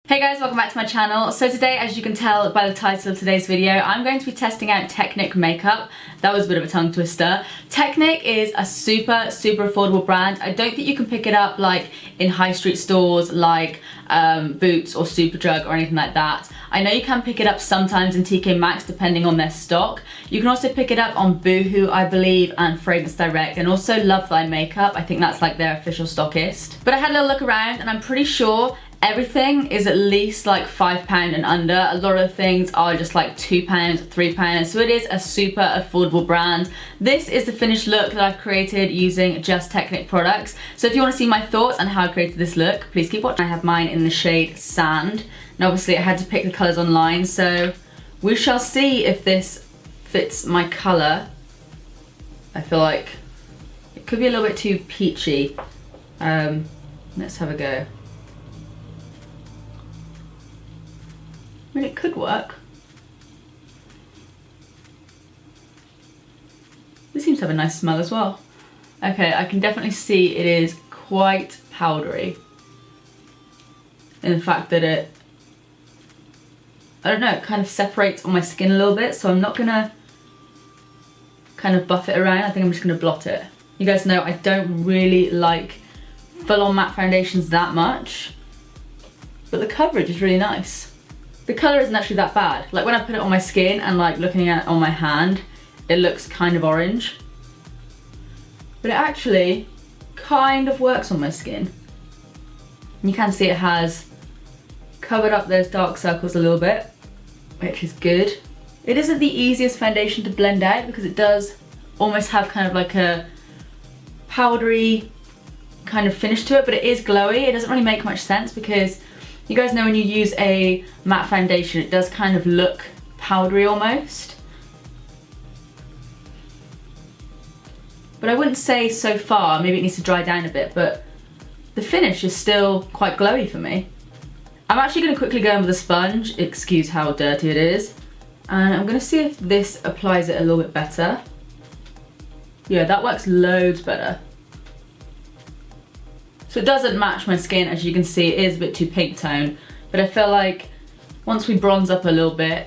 Hey guys, welcome back to my channel. So today, as you can tell by the title of today's video, I'm going to be testing out Technic Makeup. That was a bit of a tongue twister. Technic is a super affordable brand. I don't think you can pick it up like in high street stores like Boots or Superdrug or anything like that. I know you can pick it up sometimes in TK Maxx depending on their stock. You can also pick it up on Boohoo, I believe, and Fragrance Direct, and also Love Thy Makeup. I think that's like their official stockist. But I had a little look around and I'm pretty sure everything is at least like £5 and under. A lot of things are just like £2, £3, so it is a super affordable brand. This is the finished look that I've created using just Technic products. So if you want to see my thoughts on how I created this look, please keep watching. I have mine in the shade Sand. And obviously I had to pick the colours online, so we shall see if this fits my colour. I feel like it could be a little bit too peachy. Let's have a go. I mean, it could work. This seems to have a nice smell as well. Okay, I can definitely see it is quite powdery. In the fact that it, I don't know, it kind of separates on my skin a little bit, so I'm not gonna kind of buff it around. I think I'm just gonna blot it. You guys know I don't really like full-on matte foundations that much, but the coverage is really nice. The colour isn't actually that bad. Like when I put it on my skin and like looking at it on my hand, it looks kind of orange. But it actually kind of works on my skin. You can see it has covered up those dark circles a little bit, which is good. It isn't the easiest foundation to blend out because it does almost have kind of like a powdery kind of finish to it, but it is glowy. It doesn't really make much sense because you guys know when you use a matte foundation, it does kind of look powdery almost. But I wouldn't say so far, maybe it needs to dry down a bit, but the finish is still quite glowy for me. I'm actually gonna quickly go in with a sponge, excuse how dirty it is, and I'm gonna see if this applies it a little bit better. Yeah, that works loads better. So it doesn't match my skin, as you can see, it is a bit too pink tone, but I feel like once we bronze up a little bit,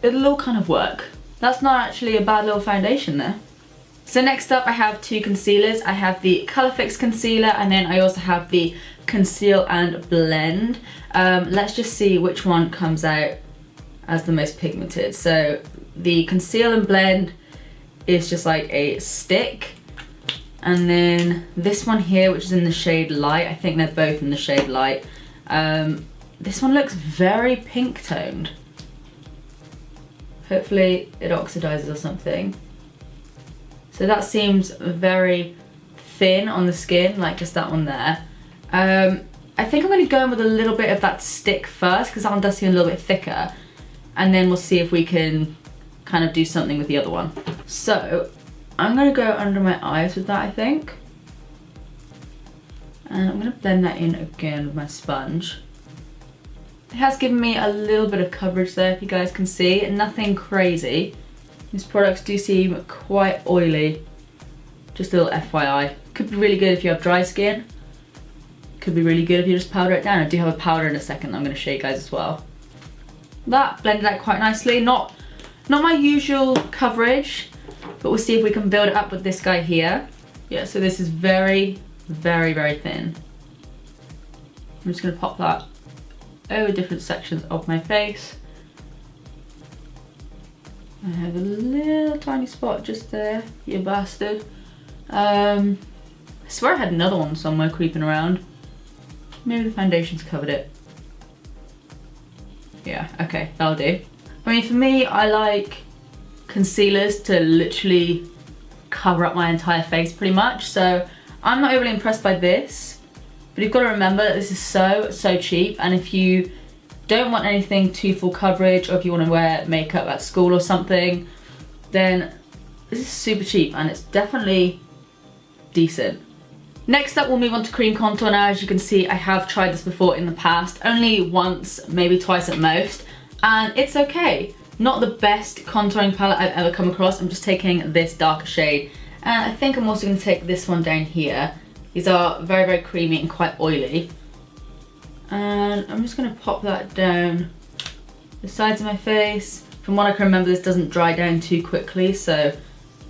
it'll all kind of work. That's not actually a bad little foundation there. So next up I have two concealers. I have the Colour Fix concealer and then I also have the Conceal and Blend. Let's just see which one comes out as the most pigmented. So the Conceal and Blend is just like a stick. And then this one here, which is in the shade Light, I think they're both in the shade Light. This one looks very pink toned. Hopefully it oxidizes or something. So that seems very thin on the skin, like just that one there. I think I'm gonna go in with a little bit of that stick first, because that one does seem a little bit thicker. And then we'll see if we can kind of do something with the other one. So I'm gonna go under my eyes with that, I think. And I'm gonna blend that in again with my sponge. It has given me a little bit of coverage there, if you guys can see. Nothing crazy. These products do seem quite oily. Just a little FYI. Could be really good if you have dry skin. Could be really good if you just powder it down. I do have a powder in a second that I'm gonna show you guys as well. That blended out quite nicely. Not my usual coverage, but we'll see if we can build it up with this guy here. Yeah, so this is very thin. I'm just gonna pop that over different sections of my face. I have a little tiny spot just there, you bastard. I swear I had another one somewhere creeping around. Maybe the foundation's covered it. Yeah, okay, that'll do. I mean, for me, I like concealers to literally cover up my entire face pretty much, so I'm not overly impressed by this, but you've got to remember that this is so cheap, and if you don't want anything too full coverage, or if you want to wear makeup at school or something, then this is super cheap and it's definitely decent. Next up, we'll move on to cream contour now. As you can see, I have tried this before in the past, only once, maybe twice at most, and it's okay. Not the best contouring palette I've ever come across. I'm just taking this darker shade, and I think I'm also going to take this one down here. These are very creamy and quite oily. And I'm just gonna pop that down the sides of my face. From what I can remember, this doesn't dry down too quickly, so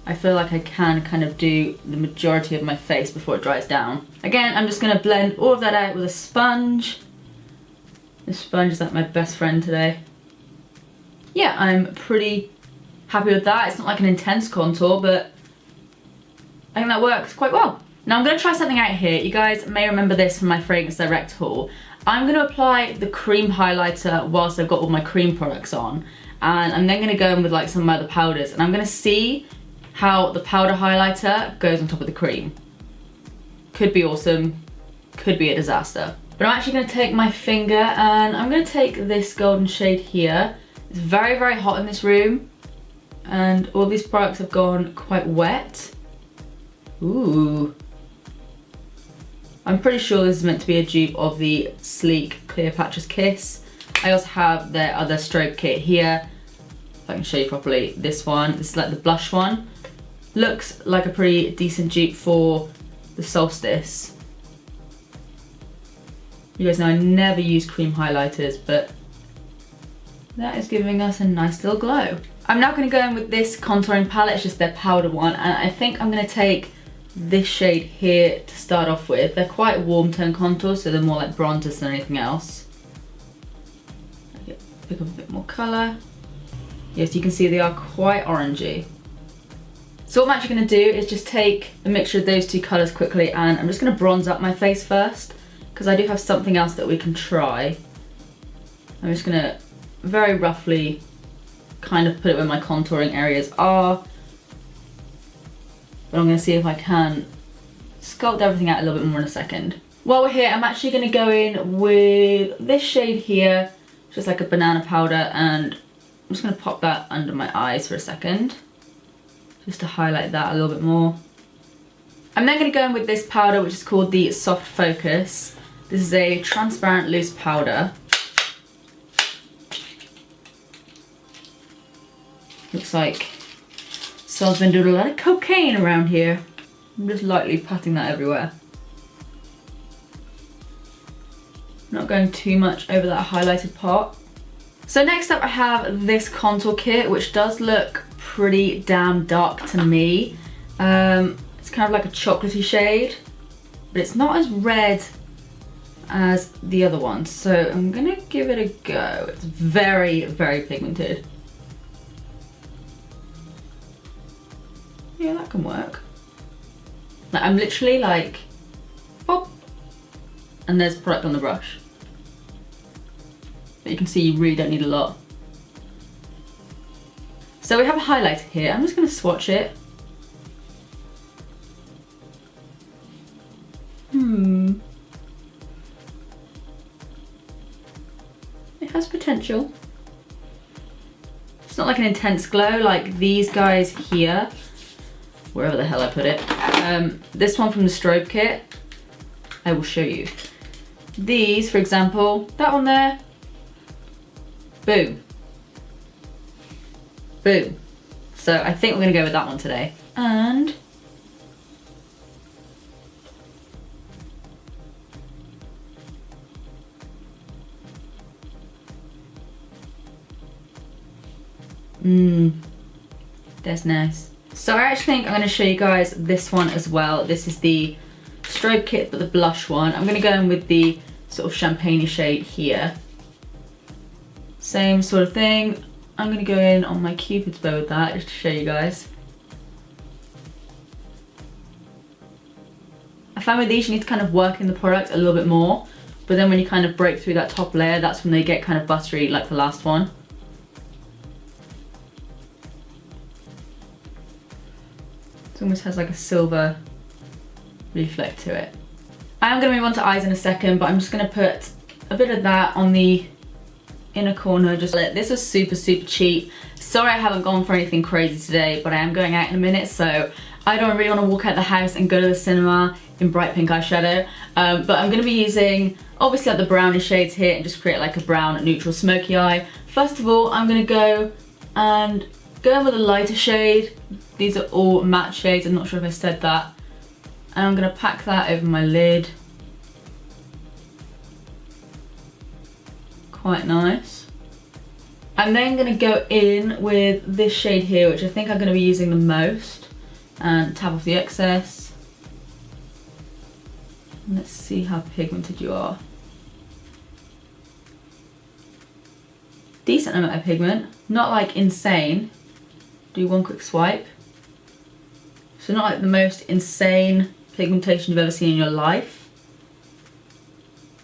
I feel like I can kind of do the majority of my face before it dries down. Again, I'm just gonna blend all of that out with a sponge. This sponge is like my best friend today. Yeah, I'm pretty happy with that. It's not like an intense contour, but I think that works quite well. Now I'm gonna try something out here. You guys may remember this from my Fragrance Direct haul. I'm gonna apply the cream highlighter whilst I've got all my cream products on. And I'm then gonna go in with like some of my other powders, and I'm gonna see how the powder highlighter goes on top of the cream. Could be awesome, could be a disaster. But I'm actually gonna take my finger and I'm gonna take this golden shade here. It's very, very hot in this room, and all these products have gone quite wet. Ooh. I'm pretty sure this is meant to be a dupe of the Sleek Cleopatra's Kiss. I also have their other strobe kit here. If I can show you properly, this one. This is like the blush one. Looks like a pretty decent dupe for the Solstice. You guys know I never use cream highlighters, but that is giving us a nice little glow. I'm now going to go in with this contouring palette. It's just their powder one, and I think I'm going to take this shade here to start off with. They're quite warm tone contours, so they're more like bronzers than anything else. Pick up a bit more colour. Yes, you can see they are quite orangey. So what I'm actually going to do is just take a mixture of those two colours quickly, and I'm just going to bronze up my face first, because I do have something else that we can try. I'm just going to very roughly kind of put it where my contouring areas are. But I'm going to see if I can sculpt everything out a little bit more in a second. While we're here, I'm actually going to go in with this shade here, just like a banana powder, and I'm just going to pop that under my eyes for a second, just to highlight that a little bit more. I'm then going to go in with this powder, which is called the Soft Focus. This is a transparent loose powder. Looks like someone's been doing a lot of cocaine around here. I'm just lightly patting that everywhere. Not going too much over that highlighted part. So next up I have this contour kit, which does look pretty damn dark to me. It's kind of like a chocolatey shade, but it's not as red as the other ones. So I'm gonna give it a go. It's very, very pigmented. Yeah, that can work. Like, I'm literally like, pop, and there's product on the brush. But you can see you really don't need a lot. So we have a highlighter here. I'm just going to swatch it. It has potential. It's not like an intense glow like these guys here, wherever the hell I put it. This one from the Strobe Kit, I will show you. These, for example, that one there, boom. Boom. So I think we're gonna go with that one today. And that's nice. So I actually think I'm going to show you guys this one as well. This is the Strobe Kit, but the blush one. I'm going to go in with the sort of champagne-y shade here. Same sort of thing. I'm going to go in on my Cupid's bow with that, just to show you guys. I find with these you need to kind of work in the product a little bit more, but then when you kind of break through that top layer, that's when they get kind of buttery like the last one. It almost has like a silver reflect to it. I am going to move on to eyes in a second, but I'm just going to put a bit of that on the inner corner. Just this was super, super cheap. Sorry I haven't gone for anything crazy today, but I am going out in a minute, so I don't really want to walk out the house and go to the cinema in bright pink eyeshadow. But I'm going to be using obviously like the brownish shades here and just create like a brown neutral smoky eye. First of all, I'm going to go in with a lighter shade. These are all matte shades, I'm not sure if I said that. And I'm going to pack that over my lid. quite nice. I'm then going to go in with this shade here, which I think I'm going to be using the most, and tap off the excess. And let's see how pigmented you are. Decent amount of pigment, not like insane. Do one quick swipe. So not like the most insane pigmentation you've ever seen in your life,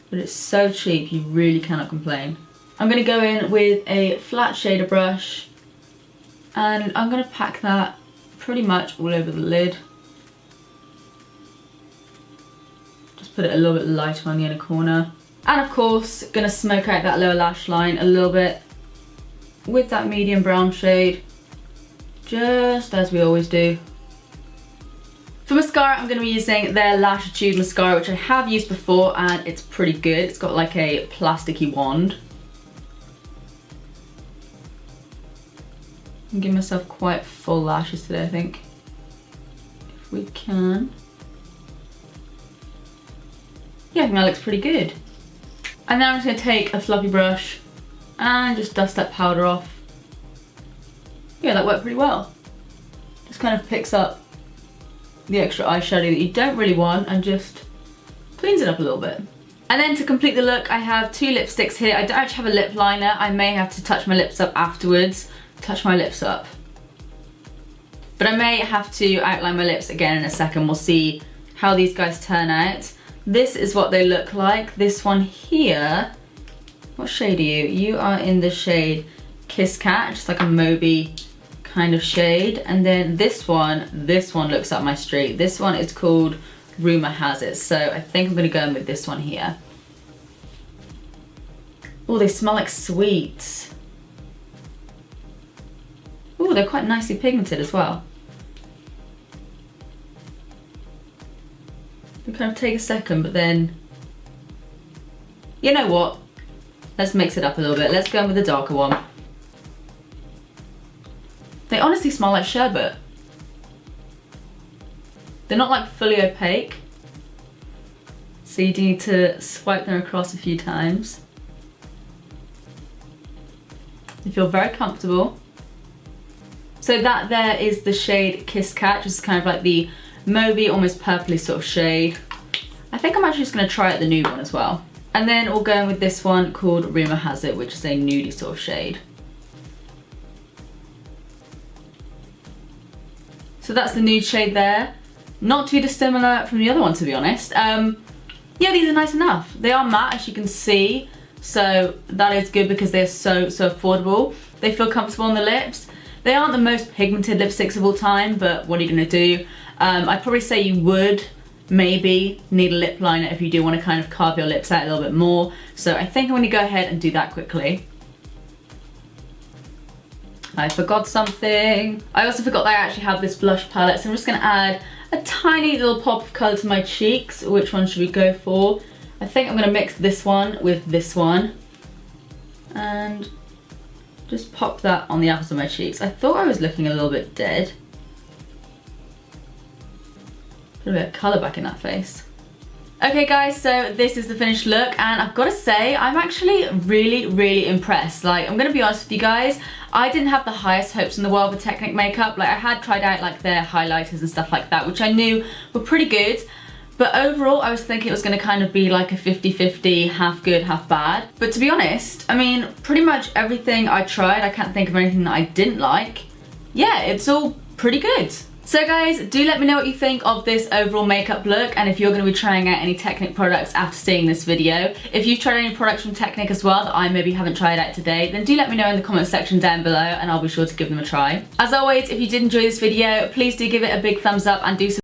but it's so cheap you really cannot complain. I'm going to go in with a flat shader brush and I'm going to pack that pretty much all over the lid. Just put it a little bit lighter on the inner corner. And of course, going to smoke out that lower lash line a little bit with that medium brown shade, just as we always do. For mascara, I'm going to be using their Lashitude mascara, which I have used before and it's pretty good. It's got like a plasticky wand. I'm giving myself quite full lashes today, I think. If we can. Yeah, I think that looks pretty good. And then I'm just going to take a fluffy brush and just dust that powder off. Yeah, that worked pretty well. Just kind of picks up the extra eyeshadow that you don't really want and just cleans it up a little bit. And then to complete the look, I have two lipsticks here. I don't actually have a lip liner. I may have to touch my lips up afterwards. Touch my lips up. But I may have to outline my lips again in a second. We'll see how these guys turn out. This is what they look like. This one here, what shade are you? You are in the shade Kiss Cat, just like a mauvey kind of shade. And then this one looks up my street. This one is called Rumor Has It. So I think I'm gonna go in with this one here. Oh, they smell like sweets. Oh, they're quite nicely pigmented as well. They kind of take a second, but then, you know what? Let's mix it up a little bit. Let's go in with the darker one. They honestly smell like sherbet. They're not like fully opaque, so you do need to swipe them across a few times. They feel very comfortable. So that there is the shade Kiss Cat, which is kind of like the mauvey, almost purpley sort of shade. I think I'm actually just going to try out the nude one as well. And then we'll go in with this one called Rumor Has It, which is a nudie sort of shade. So that's the nude shade there. Not too dissimilar from the other one, to be honest. Yeah, these are nice enough. They are matte, as you can see. So that is good because they're so affordable. They feel comfortable on the lips. They aren't the most pigmented lipsticks of all time, but what are you gonna do? I'd probably say you would maybe need a lip liner if you do want to kind of carve your lips out a little bit more. So I think I'm gonna go ahead and do that quickly. I forgot something. I also forgot that I actually have this blush palette, so I'm just gonna add a tiny little pop of color to my cheeks. Which one should we go for? I think I'm gonna mix this one with this one and just pop that on the apples of my cheeks. I thought I was looking a little bit dead. Put a bit of colour back in that face. Okay guys, so this is the finished look and I've got to say, I'm actually really impressed. Like, I'm going to be honest with you guys, I didn't have the highest hopes in the world with Technic Makeup. Like, I had tried out like their highlighters and stuff like that, which I knew were pretty good. But overall, I was thinking it was going to kind of be like a 50-50, half good, half bad. But to be honest, I mean, pretty much everything I tried, I can't think of anything that I didn't like. Yeah, it's all pretty good. So guys, do let me know what you think of this overall makeup look and if you're going to be trying out any Technic products after seeing this video. If you've tried any products from Technic as well that I maybe haven't tried out today, then do let me know in the comment section down below and I'll be sure to give them a try. As always, if you did enjoy this video, please do give it a big thumbs up and do